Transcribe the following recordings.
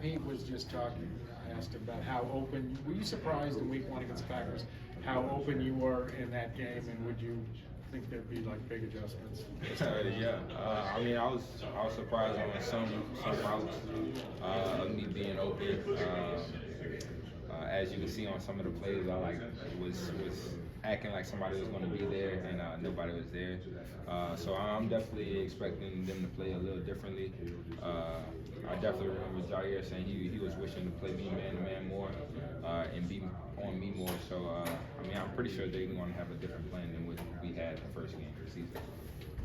Pete was just talking. I asked him about how open. Were you surprised in Week 1 against the Packers how open you were in that game, and would you think there'd be like big adjustments? Yeah, I mean, I was surprised on some routes of me being open. As you can see on some of the plays, I was acting like somebody was going to be there, and nobody was there. So I'm definitely expecting them to play a little differently. I definitely remember Jaire saying he was wishing to play me man to man more and be on me more. So I mean, I'm pretty sure they're going to have a different plan than what we had the first game of the season.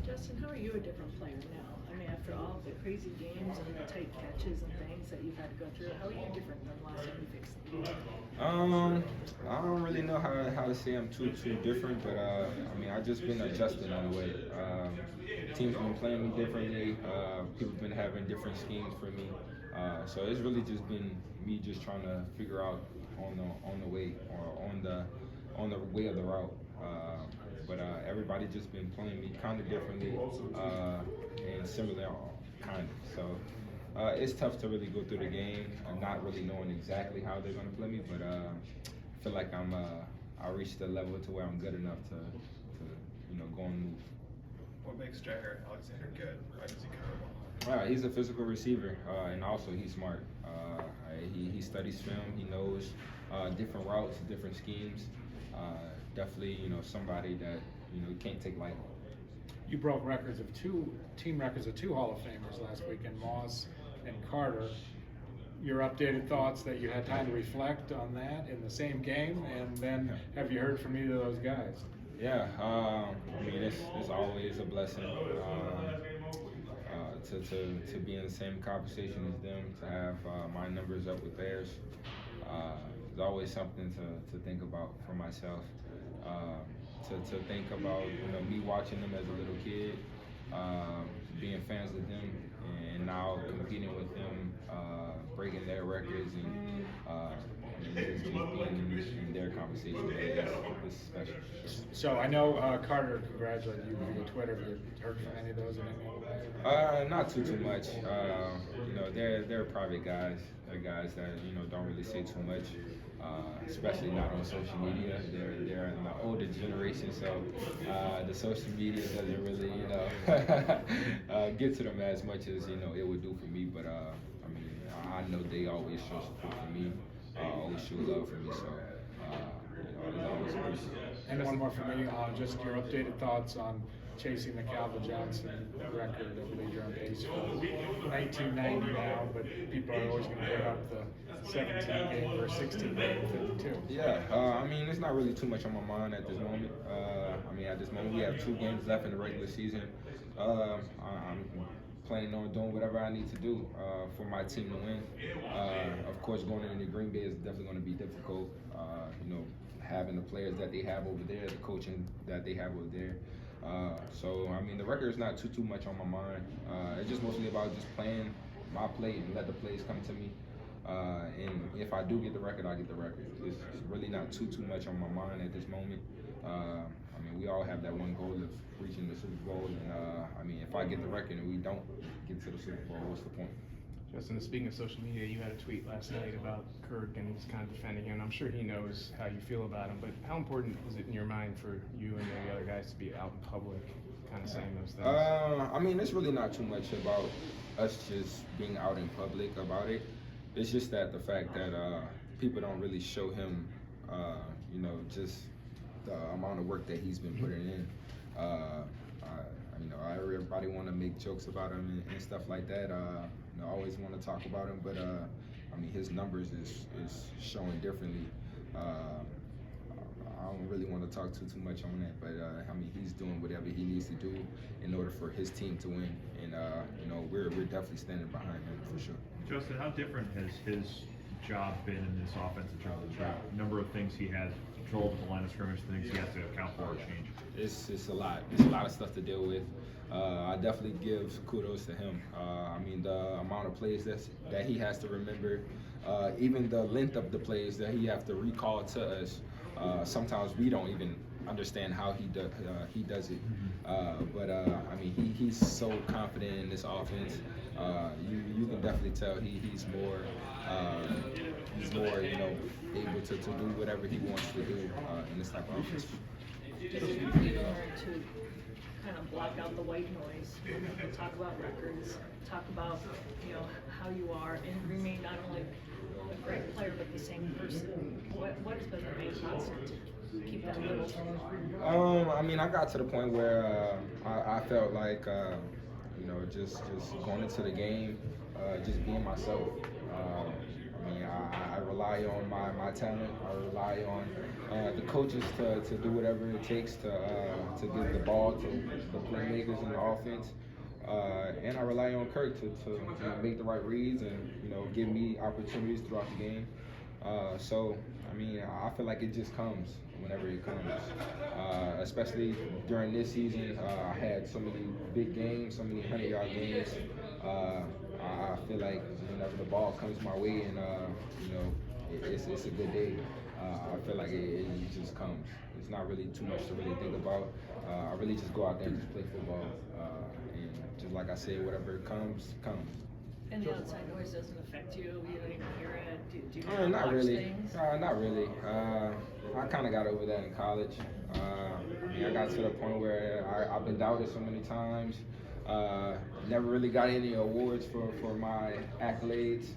Justin, how are you a different player now? I mean, after all the crazy games and the tight catches and things that you've had to go through, how are you different than the last time you faced them? I don't really know how to say I'm too different, but I mean, I've just been adjusting on the way. Teams been playing me differently. People been having different schemes for me. So it's really just been me just trying to figure out on the way or on the way of the route. But everybody just been playing me kind of differently and similar, kind of. So it's tough to really go through the game, not really knowing exactly how they're going to play me. But I feel like I reached a level to where I'm good enough to go and move. What makes Jaire Alexander good? Why does he come? He's a physical receiver, and also he's smart. He studies film. He knows different routes, different schemes. Definitely, somebody that you can't take lightly. You broke team records of two Hall of Famers last weekend, Moss and Carter. Your updated thoughts that you had time to reflect on that in the same game, and then have you heard from either of those guys? Yeah, I mean it's always a blessing to be in the same conversation as them, to have my numbers up with theirs. It's always something to think about for myself. To think about me watching them as a little kid, being fans of them, and now competing with them, breaking their records, and just being in their conversation. It's special. So I know Carter congratulated you via Twitter. Have you heard from any of those in any way? Not too much. They're private guys. They're guys that don't really say too much. Especially not on social media. They're in the older generation, so the social media doesn't really get to them as much as it would do for me. But I mean, I know they always show support for me, always show love for me. So it's always appreciated. And one more for me, just your updated thoughts on chasing the Calvin Johnson record. I believe you're on pace for 1990 now, but people are always going to bring up the 17 game or 16 game 52. Yeah, I mean, it's not really too much on my mind at this moment. I mean, at this moment, we have 2 games left in the regular season. I'm planning on doing whatever I need to do for my team to win. Of course, going into Green Bay is definitely going to be difficult. Having the players that they have over there, the coaching that they have over there. So I mean, the record is not too much on my mind. It's just mostly about just playing my play and let the plays come to me. And if I do get the record, I get the record. It's really not too much on my mind at this moment. I mean, we all have that one goal of reaching the Super Bowl, and I mean, if I get the record and we don't get to the Super Bowl, what's the point? Justin, speaking of social media, you had a tweet last night about Kirk, and he's kind of defending him. I'm sure he knows how you feel about him, but how important is it in your mind for you and the other guys to be out in public, kind of saying those things? I mean, it's really not too much about us just being out in public about it. It's just that the fact that people don't really show him, just the amount of work that he's been putting in. Everybody want to make jokes about him and stuff like that. I always want to talk about him, but I mean, his numbers is showing differently. I don't really want to talk too much on that, but I mean, he's doing whatever he needs to do in order for his team to win, and we're definitely standing behind him for sure. Justin, how different has his job been in this offense in terms of the number of things he has control of the line of scrimmage, things he has to account for or change? It's a lot. It's a lot of stuff to deal with. I definitely give kudos to him. I mean, the amount of plays that he has to remember, even the length of the plays that he has to recall to us. Sometimes we don't even understand how he does it. But I mean, he's so confident in this offense. You can definitely tell he's more able to do whatever he wants to do in this type of offense. Just how do you learn to kind of block out the white noise, talk about records, talk about, how you are, and remain not only a great player, but the same person? What has been the main constant to keep that level? I mean, I got to the point where I felt like, just going into the game, just being myself. I mean, I rely on my talent. I rely on the coaches to do whatever it takes to give the ball to the playmakers in the offense. And I rely on Kirk to make the right reads and give me opportunities throughout the game. So I mean, I feel like it just comes whenever it comes. Especially during this season, I had so many big games, so many 100-yard games. I feel like whenever the ball comes my way and it's a good day, I feel like it just comes. It's not really too much to really think about. I really just go out there and just play football. And just like I said, whatever comes, comes. And the outside noise doesn't affect you? You don't even hear it? Do you Not watch really. things? Not really. I kind of got over that in college. I mean, I got to the point where I've been doubted so many times. Never really got any awards for my accolades.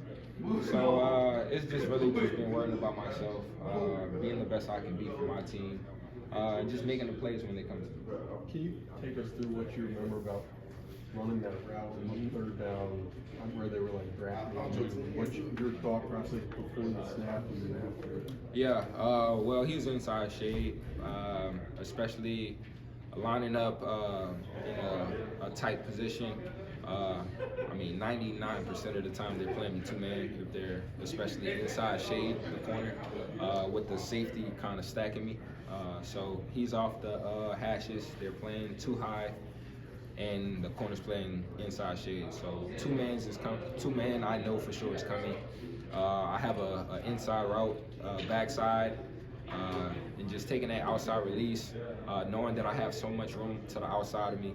So it's just really just been worrying about myself, being the best I can be for my team, and just making the plays when they come to me. Can you take us through what you remember about running that route on third down, where they were like drafting? What's your thought process before the snap and then after? Yeah, well, he was inside shade, especially lining up in a tight position. I mean, 99% of the time they're playing me two-man, if they're especially inside shade in the corner, with the safety kind of stacking me. So he's off the hashes. They're playing too high, and the corner's playing inside shade. So two-man I know for sure is coming. I have a inside route, backside, and just taking that outside release, knowing that I have so much room to the outside of me,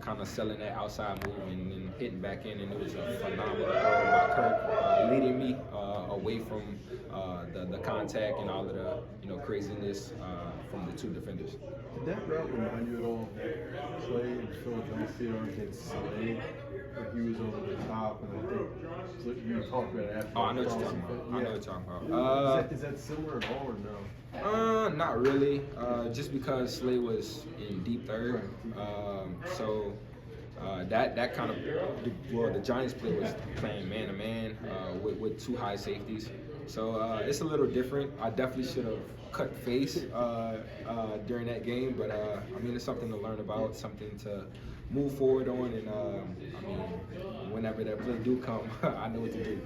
kind of selling that outside move and then hitting back in, and it was a phenomenal throw by Kirk, leading me away from the contact and all of the craziness from the two defenders. Did that route remind you at all of that play in Philadelphia against Slade, where he was over the top, and I think you talked about it after? Oh, I know what you're talking about. I know what you're talking Yeah. about. Is that similar at all or no? Not really. Just because Slade was in deep third, so that kind of the Giants play was playing man to man with two high safeties. So it's a little different. I definitely should have cut face during that game, but I mean, it's something to learn about, something to move forward on, and I mean, whenever that play do come, I know what to do.